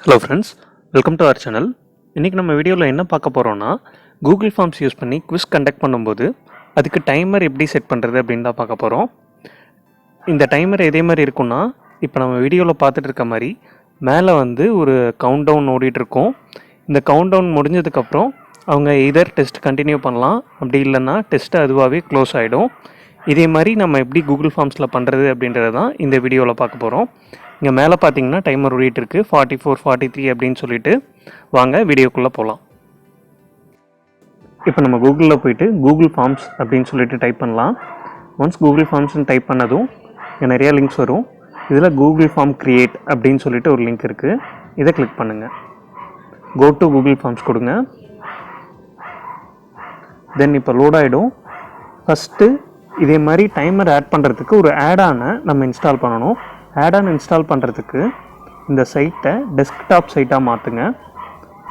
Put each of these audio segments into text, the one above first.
Hello friends, welcome to our channel. இன்றைக்கி நம்ம வீடியோவில் என்ன பார்க்க போகிறோன்னா, கூகுள் ஃபார்ம்ஸ் யூஸ் பண்ணி குவிஸ் கண்டக்ட் பண்ணும்போது அதுக்கு டைமர் எப்படி செட் பண்ணுறது அப்படின்னு தான் பார்க்க போகிறோம். இந்த டைமர் எதே மாதிரி இருக்குன்னா, இப்போ நம்ம வீடியோவில் பார்த்துட்டு இருக்க மாதிரி மேலே வந்து ஒரு கவுண்ட் டவுன் ஓடிட்டுருக்கோம். இந்த கவுண்ட் டவுன் முடிஞ்சதுக்கப்புறம் அவங்க எதர் டெஸ்ட் கண்டினியூ பண்ணலாம், அப்படி இல்லைன்னா டெஸ்ட்டு அதுவாகவே க்ளோஸ் ஆகிடும். இதே மாதிரி நம்ம எப்படி கூகுள் ஃபார்ம்ஸில் பண்ணுறது அப்படின்றது தான் இந்த வீடியோவில் பார்க்க போகிறோம். இங்கே மேலே பார்த்தீங்கன்னா டைமர் ஓடிட்டு இருக்குது 44, 43 அப்படின்னு சொல்லிட்டு. வாங்க வீடியோக்குள்ளே போகலாம். இப்போ நம்ம கூகுளில் போயிட்டு கூகுள் ஃபார்ம்ஸ் அப்படின்னு சொல்லிட்டு டைப் பண்ணலாம். ஒன்ஸ் கூகுள் ஃபார்ம்ஸ்னு டைப் பண்ணதும் இங்கே நிறையா லிங்க்ஸ் வரும். இதில் கூகுள் ஃபார்ம் க்ரியேட் அப்படின்னு சொல்லிட்டு ஒரு லிங்க் இருக்குது. இதை கிளிக் பண்ணுங்கள். கோ டு கூகுள் ஃபார்ம்ஸ் கொடுங்க. தென் இப்போ லோட் ஆகிடும். ஃபஸ்ட்டு இதே மாதிரி டைமர் ஆட் பண்ணுறதுக்கு ஒரு ஆடானை நம்ம இன்ஸ்டால் பண்ணணும். ஆடான் இன்ஸ்டால் பண்ணுறதுக்கு இந்த சைட்டை டெஸ்க்டாப் சைட்டாக மாற்றுங்க.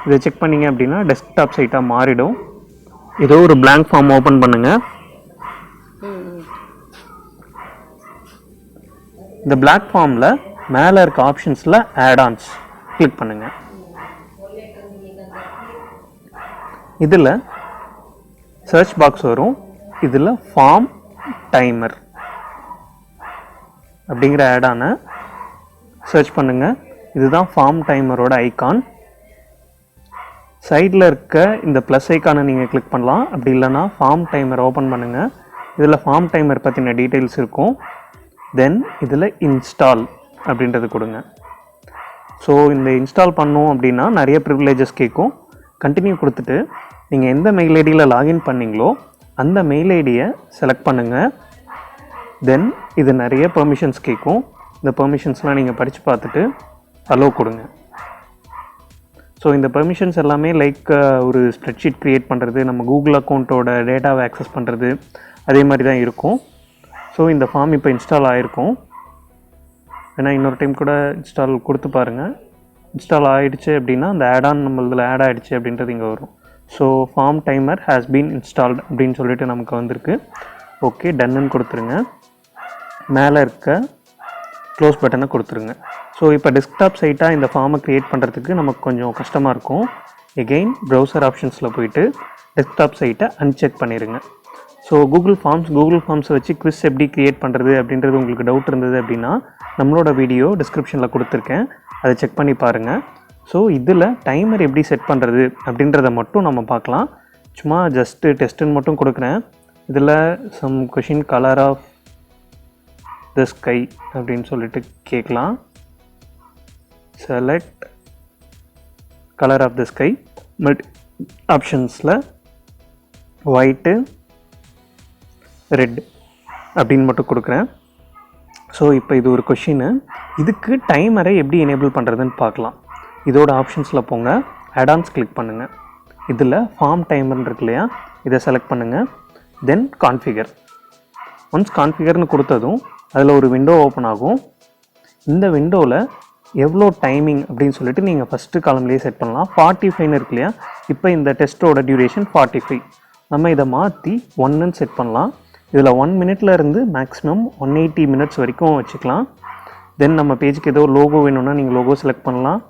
இதை செக் பண்ணிங்க அப்படின்னா டெஸ்க்டாப் சைட்டாக மாறிடும். ஏதோ ஒரு blank ஃபார்ம் ஓப்பன் பண்ணுங்கள். இந்த blank ஃபார்மில் மேலே இருக்க ஆப்ஷன்ஸில் ஆடான்ஸ் கிளிக் பண்ணுங்கள். இதில் சர்ச் பாக்ஸ் வரும். இதில் ஃபார்ம் டைமர் அப்படிங்கிற ஆடானை சர்ச் பண்ணுங்கள். இதுதான் ஃபார்ம் டைமரோட ஐக்கான். சைடில் இருக்க இந்த ப்ளஸ் ஐக்கானை நீங்கள் கிளிக் பண்ணலாம். அப்படி இல்லைனா ஃபார்ம் டைமர் ஓப்பன் பண்ணுங்கள். இதில் ஃபார்ம் டைமர் பற்றின டீட்டெயில்ஸ் இருக்கும். தென் இதில் இன்ஸ்டால் அப்படின்றது கொடுங்க. ஸோ இந்த இன்ஸ்டால் பண்ணோம் அப்படின்னா நிறைய ப்ரிவிலேஜஸ் கேட்கும். கண்டினியூ கொடுத்துட்டு நீங்கள் எந்த மெயில் ஐடியில் லாகின் பண்ணிங்களோ அந்த மெயில் ஐடியை செலக்ட் பண்ணுங்கள். தென் இது நிறைய பெர்மிஷன்ஸ் கேட்கும். இந்த பெர்மிஷன்ஸ்லாம் நீங்கள் படித்து பார்த்துட்டு அலோவ் கொடுங்க. ஸோ இந்த பெர்மிஷன்ஸ் எல்லாமே லைக் ஒரு ஸ்ப்ரெட்ஷீட் க்ரியேட் பண்ணுறது, நம்ம கூகுள் அக்கௌண்ட்டோட டேட்டாவை ஆக்சஸ் பண்ணுறது, அதே மாதிரி தான் இருக்கும். ஸோ இந்த ஃபார்ம் இப்போ இன்ஸ்டால் ஆகிருக்கும். ஏன்னா இன்னொரு டைம் கூட இன்ஸ்டால் கொடுத்து பாருங்கள். இன்ஸ்டால் ஆகிடுச்சு அப்படின்னா அந்த ஆடான் நம்ம இதில் ஆட் ஆகிடுச்சு அப்படின்றது இங்கே வரும். So form timer has been installed அப்படின்னு சொல்லிட்டு நமக்கு வந்திருக்கு. ஓகே, டன்னு கொடுத்துருங்க. மேலே இருக்க க்ளோஸ் பட்டனை கொடுத்துருங்க. ஸோ இப்போ டெஸ்க்டாப் சைட்டாக இந்த ஃபார்மை க்ரியேட் பண்ணுறதுக்கு நமக்கு கொஞ்சம் கஷ்டமாக இருக்கும். எகெயின் ப்ரௌசர் ஆப்ஷன்ஸில் போயிட்டு டெஸ்க்டாப் சைட்டை அன்செக் பண்ணிடுங்க. ஸோ கூகுள் ஃபார்ம்ஸை வச்சு குவிஸ் எப்படி க்ரியேட் பண்ணுறது அப்படின்றது உங்களுக்கு டவுட் இருந்தது அப்படின்னா நம்மளோட வீடியோ டிஸ்கிரிப்ஷனில் கொடுத்துருக்கேன், அதை செக் பண்ணி பாருங்கள். ஸோ இதில் டைமர் எப்படி செட் பண்ணுறது அப்படின்றத மட்டும் நம்ம பார்க்கலாம். சும்மா ஜஸ்ட்டு டெஸ்ட்டுன்னு மட்டும் கொடுக்குறேன். இதில் some question colour of the sky அப்படின்னு சொல்லிட்டு கேட்கலாம். Select colour of the sky. But ஆப்ஷன்ஸில் ஒயிட்டு, ரெட் அப்படின்னு மட்டும் கொடுக்குறேன். ஸோ இப்போ இது ஒரு கொஷின்னு. இதுக்கு டைமரை எப்படி எனேபிள் பண்ணுறதுன்னு பார்க்கலாம். இதோட ஆப்ஷன்ஸில் போங்க, ஆடான்ஸ் கிளிக் பண்ணுங்கள். இதில் ஃபார்ம் டைமர்னு இருக்கு இல்லையா, இதை செலக்ட் பண்ணுங்கள். தென் கான்ஃபிகர். ஒன்ஸ் கான்ஃபிகர்னு கொடுத்ததும் அதில் ஒரு விண்டோ ஓப்பன் ஆகும். இந்த விண்டோவில் எவ்வளோ டைமிங் அப்படின்னு சொல்லிட்டு நீங்கள் ஃபஸ்ட்டு காலம்லேயே செட் பண்ணலாம். 45 இருக்கு இல்லையா, இப்போ இந்த டெஸ்ட்டோட டியூரேஷன் 45. நம்ம இதை மாற்றி 1ன்னு செட் பண்ணலாம். இதில் 1 மினிட்ல இருந்து மேக்ஸிமம் 180 மினிட்ஸ் வரைக்கும் வச்சுக்கலாம். தென் நம்ம பேஜுக்கு ஏதோ லோகோ வேணும்னா நீங்கள் லோகோ செலக்ட் பண்ணலாம்.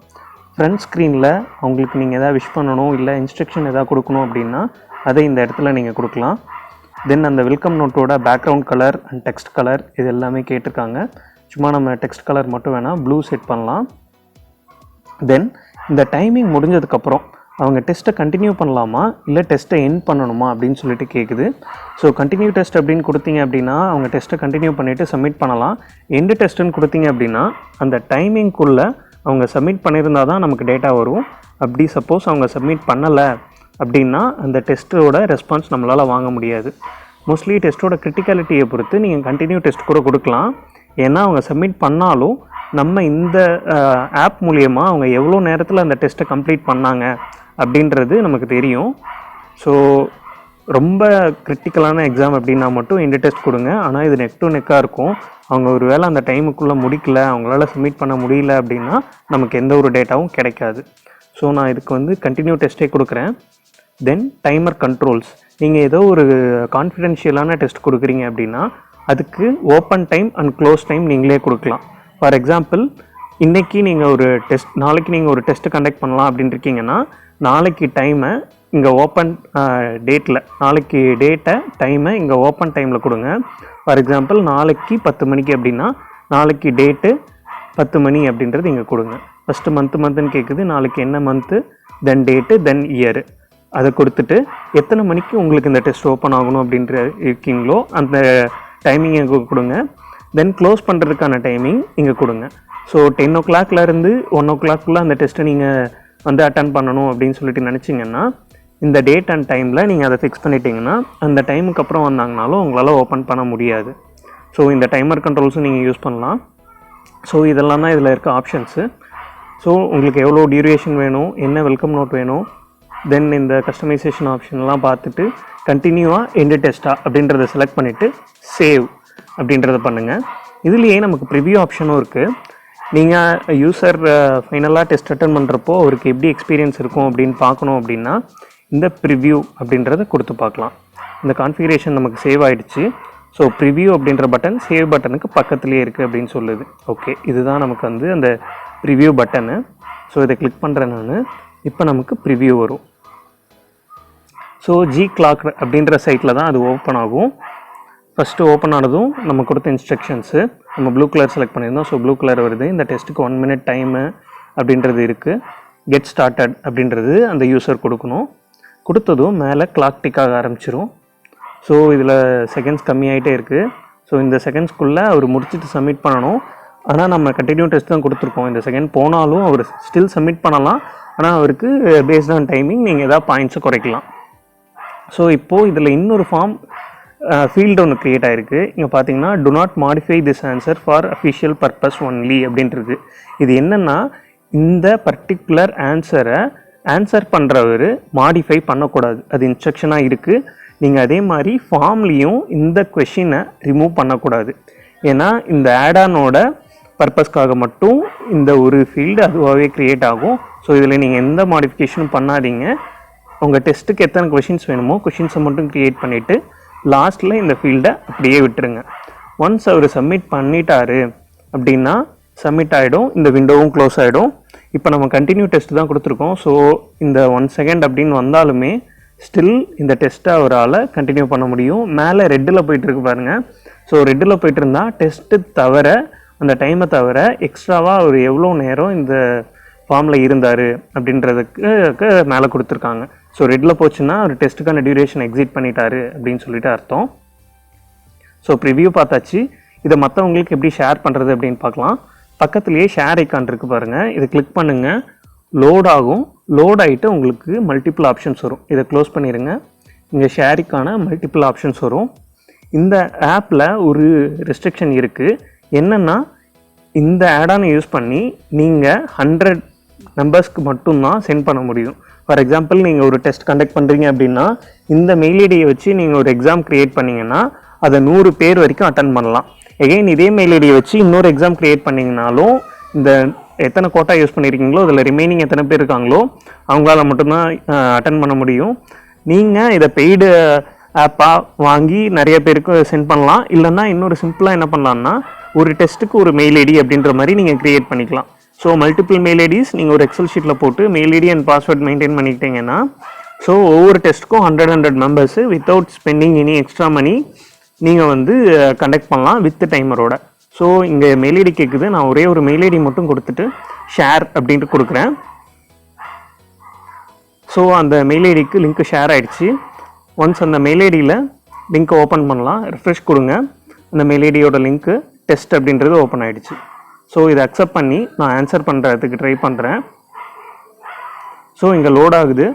ஃப்ரண்ட் ஸ்க்ரீனில் அவங்களுக்கு நீங்கள் எதாவது விஷ் பண்ணணும் இல்லை இன்ஸ்ட்ரக்ஷன் எதாவது கொடுக்கணும் அப்படின்னா அதை இந்த இடத்துல நீங்கள் கொடுக்கலாம். தென் அந்த வெல்கம் நோட்டோட background colour and text colour இது எல்லாமே கேட்டிருக்காங்க. சும்மா நம்ம டெக்ஸ்ட் கலர் மட்டும் வேணால் ப்ளூ செட் பண்ணலாம். தென் இந்த டைமிங் முடிஞ்சதுக்கப்புறம் அவங்க டெஸ்ட்டை கண்டினியூ பண்ணலாமா இல்லை டெஸ்ட்டை எண்ட் பண்ணணுமா அப்படின்னு சொல்லிட்டு கேட்குது. ஸோ கண்டினியூ டெஸ்ட் அப்படின்னு கொடுத்தீங்க அப்படின்னா அவங்க டெஸ்ட்டை கண்டினியூ பண்ணிவிட்டு சப்மிட் பண்ணலாம். எண்டு டெஸ்ட்டுன்னு கொடுத்தீங்க அப்படின்னா அந்த டைமிங்குள்ளே அவங்க சப்மிட் பண்ணியிருந்தால் தான் நமக்கு டேட்டா வரும். அப்படி சப்போஸ் அவங்க சப்மிட் பண்ணலை அப்படின்னா அந்த டெஸ்ட்டோட ரெஸ்பான்ஸ் நம்மளால் வாங்க முடியாது. மோஸ்ட்லி டெஸ்ட்டோட கிரிட்டிகாலிட்டியை பொறுத்து நீங்கள் கண்டினியூ டெஸ்ட் கூட கொடுக்கலாம். ஏன்னா அவங்க சப்மிட் பண்ணாலும் நம்ம இந்த ஆப் மூலயமா அவங்க எவ்வளோ நேரத்தில் அந்த டெஸ்ட்டை கம்ப்ளீட் பண்ணாங்க அப்படின்றது நமக்கு தெரியும். ஸோ ரொம்ப கிரிட்டிக்கலான எக்ஸாம் அப்படின்னா மட்டும் இந்த டெஸ்ட் கொடுங்க. ஆனால் இது நெக் டு நெக்காக இருக்கும். அவங்க ஒரு வேளை அந்த டைமுக்குள்ளே முடிக்கல, அவங்களால சப்மிட் பண்ண முடியல அப்படின்னா நமக்கு எந்த ஒரு டேட்டாவும் கிடைக்காது. ஸோ நான் இதுக்கு வந்து கண்டினியூ டெஸ்ட்டே கொடுக்குறேன். தென் டைமர் கண்ட்ரோல்ஸ். நீங்கள் ஏதோ ஒரு கான்ஃபிடென்ஷியலான டெஸ்ட் கொடுக்குறீங்க அப்படின்னா அதுக்கு open time and close time நீங்களே கொடுக்கலாம். ஃபார் எக்ஸாம்பிள் இன்றைக்கி நீங்கள் ஒரு டெஸ்ட், நாளைக்கு நீங்கள் ஒரு டெஸ்ட்டு கண்டக்ட் பண்ணலாம் அப்படின்னு இருக்கீங்கன்னா நாளைக்கு டைமை இங்கே ஓப்பன் டேட்டில், நாளைக்கு டேட்டை டைமை இங்கே ஓப்பன் டைமில் கொடுங்க. ஃபார் எக்ஸாம்பிள் நாளைக்கு 10 மணிக்கு அப்படின்னா நாளைக்கு டேட்டு 10 மணி அப்படின்றது இங்கே கொடுங்க. ஃபஸ்ட்டு மந்த்துன்னு கேட்குது, நாளைக்கு என்ன மந்த்து, தென் டேட்டு, தென் இயரு, அதை கொடுத்துட்டு எத்தனை மணிக்கு உங்களுக்கு இந்த டெஸ்ட் ஓப்பன் ஆகணும் அப்படின்ற இருக்கீங்களோ அந்த டைமிங் இங்கே கொடுங்க. தென் க்ளோஸ் பண்ணுறதுக்கான டைமிங் இங்கே கொடுங்க. ஸோ 10 o'clockலேருந்து 1 o'clockக்குள்ளே அந்த டெஸ்ட்டை நீங்கள் வந்து அட்டன் பண்ணணும் அப்படின்னு சொல்லிட்டு நினச்சிங்கன்னா இந்த டேட் அண்ட் டைமில் நீங்கள் அதை ஃபிக்ஸ் பண்ணிட்டீங்கன்னா அந்த டைமுக்கு அப்புறம் வந்தாங்கனாலும் உங்களால் ஓப்பன் பண்ண முடியாது. ஸோ இந்த டைமர் கண்ட்ரோல்ஸும் நீங்கள் யூஸ் பண்ணலாம். ஸோ இதெல்லாம் தான் இதில் இருக்க ஆப்ஷன்ஸு. ஸோ உங்களுக்கு எவ்வளோ டியூரேஷன் வேணும், என்ன வெல்கம் நோட் வேணும், தென் இந்த கஸ்டமைசேஷன் ஆப்ஷன்லாம் பார்த்துட்டு கண்டினியூவாக எண்டு டெஸ்ட்டா அப்படின்றத செலக்ட் பண்ணிவிட்டு சேவ் அப்படின்றத பண்ணுங்கள். இதுலேயே நமக்கு ப்ரிவியூ ஆப்ஷனும் இருக்குது. நீங்கள் யூசர் ஃபைனலாக டெஸ்ட் அட்டன் பண்ணுறப்போ அவருக்கு எப்படி எக்ஸ்பீரியன்ஸ் இருக்கும் அப்படின்னு பார்க்கணும் அப்படின்னா இந்த ப்ரிவியூ அப்படின்றத கொடுத்து பார்க்கலாம். இந்த கான்ஃபிகரேஷன் நமக்கு சேவ் ஆகிடுச்சு. ஸோ ப்ரிவியூ அப்படின்ற பட்டன் சேவ் பட்டனுக்கு பக்கத்துலேயே இருக்குது அப்படின்னு சொல்லுது. ஓகே, இதுதான் நமக்கு வந்து அந்த ப்ரிவியூ பட்டனு. ஸோ இதை கிளிக் பண்ணுறேன் நான். இப்போ நமக்கு ப்ரிவியூ வரும். ஸோ G-Clock அப்படின்ற சைட்டில் தான் அது ஓப்பன் ஆகும். ஃபஸ்ட்டு ஓப்பன் ஆனதும் நம்ம கொடுத்த இன்ஸ்ட்ரக்ஷன்ஸு நம்ம ப்ளூ கலர் செலக்ட் பண்ணியிருந்தோம். ஸோ ப்ளூ கலர் வருது. இந்த டெஸ்ட்டுக்கு 1 minute டைமு அப்படின்றது இருக்குது. கெட் ஸ்டார்டட் அப்படின்றது அந்த யூசர் கொடுக்கணும். கொடுத்ததும் மேலே கிளாக் டிக் ஆக ஆரம்பிச்சிரும். ஸோ இதில் செகண்ட்ஸ் கம்மியாகிட்டே இருக்குது. ஸோ இந்த செகண்ட்ஸ்க்குள்ளே அவர் முடிச்சுட்டு சப்மிட் பண்ணணும். ஆனால் நம்ம கண்டினியூ டெஸ்ட் தான் கொடுத்துருக்கோம். இந்த செகண்ட் போனாலும் அவர் ஸ்டில் சப்மிட் பண்ணலாம். ஆனால் அவருக்கு பேஸ்ட் ஆன் டைமிங் நீங்கள் எதாவது பாயிண்ட்ஸை குறைக்கலாம். ஸோ இப்போது இதில் இன்னொரு ஃபார்ம் ஃபீல்டு ஒன்று க்ரியேட் ஆகிருக்கு. இங்கே பார்த்தீங்கன்னா to not modify this answer for official purpose only அப்படின்றது. இது என்னென்னா இந்த பர்டிகுலர் ஆன்சர் பண்ணுறவர் மாடிஃபை பண்ணக்கூடாது. அது இன்ஸ்ட்ரக்ஷனாக இருக்குது. நீங்கள் அதே மாதிரி ஃபார்ம்லேயும் இந்த கொஷினை ரிமூவ் பண்ணக்கூடாது. ஏன்னா இந்த ஆடானோட பர்பஸ்க்காக மட்டும் இந்த ஒரு ஃபீல்டு அதுவாகவே க்ரியேட் ஆகும். ஸோ இதில் நீங்கள் எந்த மாடிஃபிகேஷனும் பண்ணாதீங்க. உங்கள் டெஸ்ட்டுக்கு எத்தனை கொஷின்ஸ் வேணுமோ கொஷின்ஸை மட்டும் க்ரியேட் பண்ணிவிட்டு லாஸ்ட்டில் இந்த ஃபீல்டை அப்படியே விட்டுருங்க. ஒன்ஸ் அவர் சப்மிட் பண்ணிட்டாரு அப்படின்னா சப்மிட் ஆகிடும். இந்த விண்டோவும் க்ளோஸ் ஆகிடும். இப்போ நம்ம கண்டினியூ டெஸ்ட் தான் கொடுத்துருக்கோம். ஸோ இந்த 1 second அப்படின்னு வந்தாலுமே ஸ்டில் இந்த டெஸ்ட்டை அவரால் கண்டினியூ பண்ண முடியும். மேலே ரெட்டில் போயிட்டுருக்கு பாருங்கள். ஸோ ரெட்டில் போயிட்டு இருந்தால் டெஸ்ட்டு தவிர அந்த டைமை தவிர எக்ஸ்ட்ராவாக அவர் எவ்வளோ நேரம் இந்த ஃபார்மில் இருந்தார் அப்படின்றதுக்கு மேலே கொடுத்துருக்காங்க. ஸோ ரெட்டில் போச்சுன்னா ஒரு டெஸ்ட்டுக்கான டியூரேஷன் எக்ஸிட் பண்ணிட்டாரு அப்படின்னு சொல்லிட்டு அர்த்தம். ஸோ ப்ரிவியூ பார்த்தாச்சு. இதை மற்றவங்களுக்கு எப்படி ஷேர் பண்ணுறது அப்படின்னு பார்க்கலாம். பக்கத்துலேயே ஷேர் ஐக்கான் இருக்குது பாருங்கள். இதை கிளிக் பண்ணுங்கள். லோட் ஆகும். லோட் ஆகிட்டு உங்களுக்கு மல்டிபிள் ஆப்ஷன்ஸ் வரும். இதை க்ளோஸ் பண்ணிடுங்க. இங்கே ஷேரிக்கான மல்டிபிள் ஆப்ஷன்ஸ் வரும். இந்த ஆப்பில் ஒரு ரெஸ்ட்ரிக்ஷன் இருக்குது. என்னென்னா இந்த ஆடானை யூஸ் பண்ணி நீங்கள் 100 மெம்பர்ஸ்க்கு மட்டும்தான் சென்ட் பண்ண முடியும். ஃபார் எக்ஸாம்பிள் நீங்கள் ஒரு டெஸ்ட் கண்டக்ட் பண்ணுறீங்க அப்படின்னா இந்த மெயில் ஐடியை வச்சு நீங்கள் ஒரு எக்ஸாம் க்ரியேட் பண்ணிங்கன்னா அதை 100 பேர் வரைக்கும் அட்டன் பண்ணலாம். எகைன் இதே மெயில் ஐடியை வச்சு இன்னொரு எக்ஸாம் க்ரியேட் பண்ணிங்கனாலும் இந்த எத்தனை கோட்டா யூஸ் பண்ணியிருக்கீங்களோ அதில் ரிமைனிங் எத்தனை பேர் இருக்காங்களோ அவங்களால மட்டும்தான் அட்டன் பண்ண முடியும். நீங்கள் இதை பெய்டு ஆப்பாக வாங்கி நிறைய பேருக்கு சென்ட் பண்ணலாம். இல்லைன்னா இன்னொரு சிம்பிளாக என்ன பண்ணலான்னா ஒரு டெஸ்ட்டுக்கு ஒரு மெயில் ஐடி அப்படின்ற மாதிரி நீங்கள் க்ரியேட் பண்ணிக்கலாம். ஸோ மல்டிபிள் மெயில் ஐடிஸ் நீங்கள் ஒரு எக்ஸல் ஷீட்டில் போட்டு mail ID and password maintain பண்ணிக்கிட்டீங்கன்னா ஸோ ஒவ்வொரு டெஸ்ட்டுக்கும் 100 members without spending any extra money நீங்கள் வந்து கண்டக்ட் பண்ணலாம் வித் டைமரோட. ஸோ இங்கே மெயில் ஐடி கேட்குது. நான் ஒரே ஒரு மெயில் ஐடி மட்டும் கொடுத்துட்டு ஷேர் அப்படின்ட்டு கொடுக்குறேன். ஸோ அந்த மெயில் ஐடிக்கு லிங்க்கு ஷேர் ஆகிடுச்சு. ஒன்ஸ் அந்த மெயில் ஐடியில் லிங்க்கை ஓப்பன் பண்ணலாம். ரெஃப்ரெஷ் கொடுங்க. அந்த மெயில் ஐடியோட லிங்க்கு டெஸ்ட் அப்படின்றது ஓப்பன் ஆகிடுச்சு. ஸோ இதை அக்செப்ட் பண்ணி நான் ஆன்சர் பண்ணுறதுக்கு ட்ரை பண்ணுறேன். ஸோ இங்கே லோட் ஆகுது.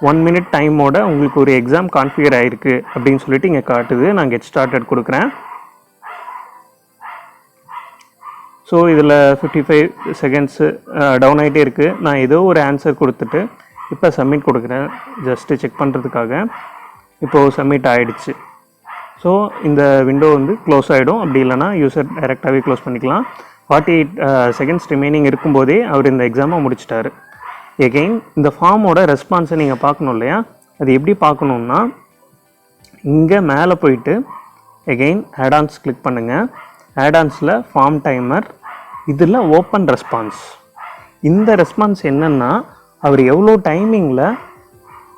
1 minute டைமோட உங்களுக்கு ஒரு எக்ஸாம் கான்ஃபிகர் ஆகிருக்கு அப்படின்னு சொல்லிட்டு இங்கே காட்டுது. நான் கெட் ஸ்டார்டட் கொடுக்குறேன். ஸோ இதில் 55 செகண்ட்ஸு டவுன் ஆகிட்டே இருக்குது. நான் ஏதோ ஒரு ஆன்சர் கொடுத்துட்டு இப்போ சப்மிட் கொடுக்குறேன் ஜஸ்ட்டு செக் பண்ணுறதுக்காக. இப்போது சப்மிட் ஆகிடுச்சு. ஸோ இந்த விண்டோ வந்து க்ளோஸ் ஆகிடும். அப்படி இல்லைனா யூசர் டைரெக்டாகவே க்ளோஸ் பண்ணிக்கலாம். 48 செகண்ட்ஸ் ரிமைனிங் இருக்கும்போதே அவர் இந்த எக்ஸாமை முடிச்சிட்டாரு. எகெயின் இந்த ஃபார்மோட ரெஸ்பான்ஸை நீங்கள் பார்க்கணும் இல்லையா? அது எப்படி பார்க்கணுன்னா இங்கே மேலே போயிட்டு எகெயின் ஆடான்ஸ் கிளிக் பண்ணுங்கள். ஆடான்ஸில் ஃபார்ம் டைமர் இதில் ஓப்பன் ரெஸ்பான்ஸ். இந்த ரெஸ்பான்ஸ் என்னென்னா அவர் எவ்வளோ டைமிங்கில்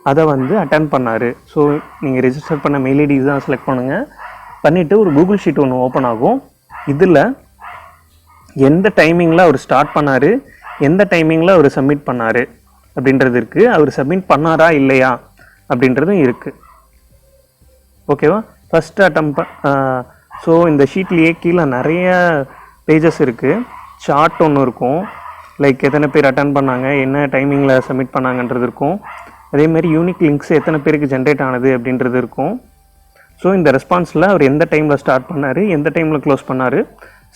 அதை வந்து அட்டன் பண்ணார். ஸோ நீங்கள் ரெஜிஸ்டர் பண்ண மெயில் ஐடிஸ் தான் செலக்ட் பண்ணுங்கள். பண்ணிவிட்டு ஒரு கூகுள் ஷீட் ஒன்று ஓப்பன் ஆகும். இதில் எந்த டைமிங்கில் அவர் ஸ்டார்ட் பண்ணார், எந்த டைமிங்கில் அவர் சப்மிட் பண்ணார் அப்படின்றது இருக்குது. அவர் சப்மிட் பண்ணாரா இல்லையா அப்படின்றதும் இருக்குது. ஓகேவா? ஃபஸ்ட்டு ஸோ இந்த ஷீட்லேயே கீழே நிறைய பேஜஸ் இருக்குது. சார்ட் ஒன்று இருக்கும், லைக் எத்தனை பேர் அட்டன் பண்ணாங்க, என்ன டைமிங்கில் சப்மிட் பண்ணாங்கன்றது இருக்கும். அதேமாதிரி யூனிக் லிங்க்ஸ் எத்தனை பேருக்கு ஜென்ரேட் ஆனது அப்படின்றது இருக்கும். ஸோ இந்த ரெஸ்பான்ஸில் அவர் எந்த டைமில் ஸ்டார்ட் பண்ணார், எந்த டைமில் க்ளோஸ் பண்ணார்,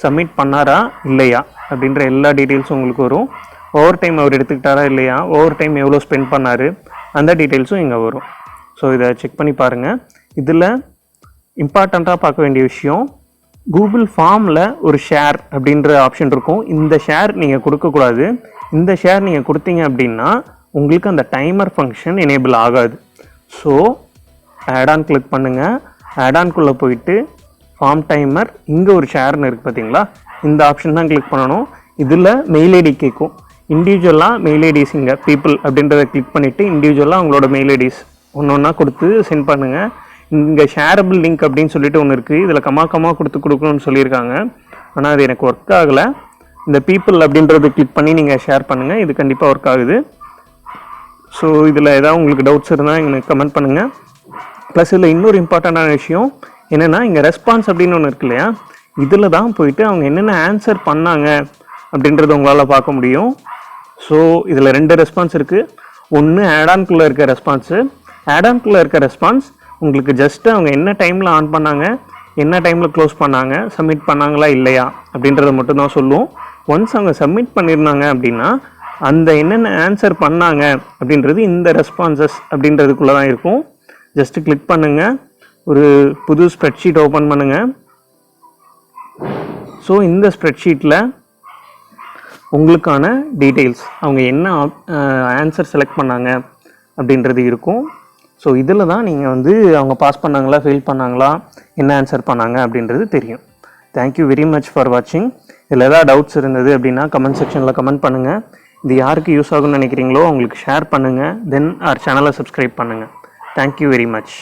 சப்மிட் பண்ணாரா இல்லையா அப்படின்ற எல்லா டீட்டெயில்ஸும் உங்களுக்கு வரும். ஓவர் டைம் அவர் எடுத்துக்கிட்டாரா இல்லையா, ஓவர் டைம் எவ்வளோ ஸ்பெண்ட் பண்ணார், அந்த டீட்டெயில்ஸும் இங்கே வரும். ஸோ இதை செக் பண்ணி பாருங்கள். இதில் இம்பார்ட்டண்ட்டாக பார்க்க வேண்டிய விஷயம், கூகுள் ஃபார்மில் ஒரு ஷேர் அப்படின்ற ஆப்ஷன் இருக்கும். இந்த ஷேர் நீங்கள் கொடுக்கக்கூடாது. இந்த ஷேர் நீங்கள் கொடுத்தீங்க அப்படின்னா உங்களுக்கு அந்த டைமர் ஃபங்க்ஷன் எனேபிள் ஆகாது. ஸோ ஆடான் கிளிக் பண்ணுங்கள். ஆடான்குள்ளே போயிட்டு ஃபார்ம் டைமர், இங்கே ஒரு ஷேர்னு இருக்குது பார்த்தீங்களா, இந்த ஆப்ஷன் தான் கிளிக் பண்ணணும். இதில் மெயில் ஐடி கேட்கும். இண்டிவிஜுவலாக மெயில் ஐடிஸ் இங்கே பீப்புள் அப்படின்றத கிளிக் பண்ணிவிட்டு இண்டிவிஜுவலாக அவங்களோட மெயில் ஐடிஸ் ஒன்று ஒன்றா கொடுத்து சென்ட் பண்ணுங்கள். இங்கே ஷேரபிள் லிங்க் அப்படின்னு சொல்லிட்டு ஒன்று இருக்குது. இதில் கம்மா கொடுக்கணும்னு சொல்லியிருக்காங்க. ஆனால் அது எனக்கு ஒர்க் ஆகலை. இந்த பீப்புள் அப்படின்றத கிளிக் பண்ணி நீங்கள் ஷேர் பண்ணுங்கள். இது கண்டிப்பாக ஒர்க் ஆகுது. ஸோ இதில் ஏதாவது உங்களுக்கு டவுட்ஸ் இருந்தால் எனக்கு கமெண்ட் பண்ணுங்கள். ப்ளஸ் இதில் இன்னொரு இம்பார்ட்டண்ட்டான விஷயம் என்னென்னா, இங்கே ரெஸ்பான்ஸ் அப்படின்னு ஒன்று இருக்கு இல்லையா, இதில் தான் போயிட்டு அவங்க என்னென்ன ஆன்சர் பண்ணாங்க அப்படின்றத உங்களால் பார்க்க முடியும். ஸோ இதில் 2 ரெஸ்பான்ஸ் இருக்குது. ஒன்று ஆடான்குள்ளே இருக்க ரெஸ்பான்ஸு. ஆடான்குள்ளே இருக்க ரெஸ்பான்ஸ் உங்களுக்கு ஜஸ்ட்டு அவங்க என்ன டைமில் ஆன் பண்ணாங்க, என்ன டைமில் க்ளோஸ் பண்ணாங்க, சப்மிட் பண்ணாங்களா இல்லையா அப்படின்றத மட்டும்தான் சொல்லுவோம். ஒன்ஸ் அவங்க சப்மிட் பண்ணியிருந்தாங்க அப்படின்னா அந்த என்னென்ன ஆன்சர் பண்ணாங்க அப்படின்றது இந்த ரெஸ்பான்சஸ் அப்படின்றதுக்குள்ளே தான் இருக்கும். ஜஸ்ட்டு கிளிக் பண்ணுங்கள். ஒரு புது ஸ்ப்ரெட்ஷீட் ஓப்பன் பண்ணுங்கள். ஸோ இந்த ஸ்ப்ரெட்ஷீட்டில் உங்களுக்கான டீட்டெயில்ஸ், அவங்க என்ன ஆன்சர் செலக்ட் பண்ணாங்க அப்படின்றது இருக்கும். ஸோ இதில் தான் நீங்கள் வந்து அவங்க பாஸ் பண்ணாங்களா, ஃபெயில் பண்ணாங்களா, என்ன ஆன்சர் பண்ணாங்க அப்படின்றது தெரியும். தேங்க்யூ வெரி மச் ஃபார் வாட்சிங். இதில் ஏதாவது டவுட்ஸ் இருந்தது அப்படின்னா கமெண்ட் செக்ஷனில் கமெண்ட் பண்ணுங்கள். இது யாருக்கு யூஸ் ஆகும்னு நினைக்கிறீங்களோ அவங்களுக்கு ஷேர் பண்ணுங்கள். தென் our சேனலை சப்ஸ்கிரைப் பண்ணுங்கள். Thank you very much.